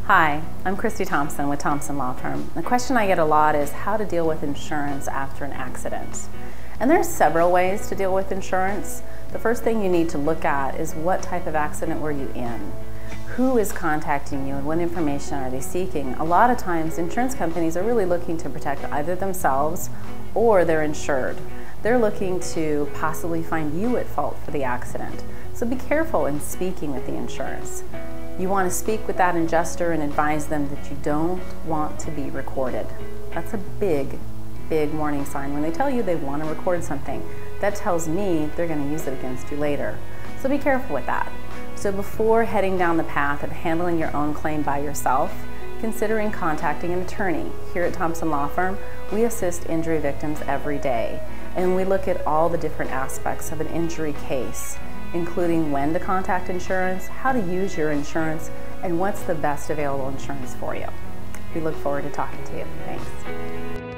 Hi, I'm Christy Thompson with Thompson Law Firm. The question I get a lot is how to deal with insurance after an accident. And there's several ways to deal with insurance. The first thing you need to look at is what type of accident were you in? Who is contacting you and what information are they seeking? A lot of times insurance companies are really looking to protect either themselves or their insured. They're looking to possibly find you at fault for the accident. So be careful in speaking with the insurance. You want to speak with that adjuster and advise them that you don't want to be recorded. That's a big warning sign. When they tell you they want to record something, that tells me they're going to use it against you later. So be careful with that. So before heading down the path of handling your own claim by yourself, considering contacting an attorney. Here at Thompson Law Firm, we assist injury victims every day, and we look at all the different aspects of an injury case, including when to contact insurance, how to use your insurance, and what's the best available insurance for you. We look forward to talking to you. Thanks.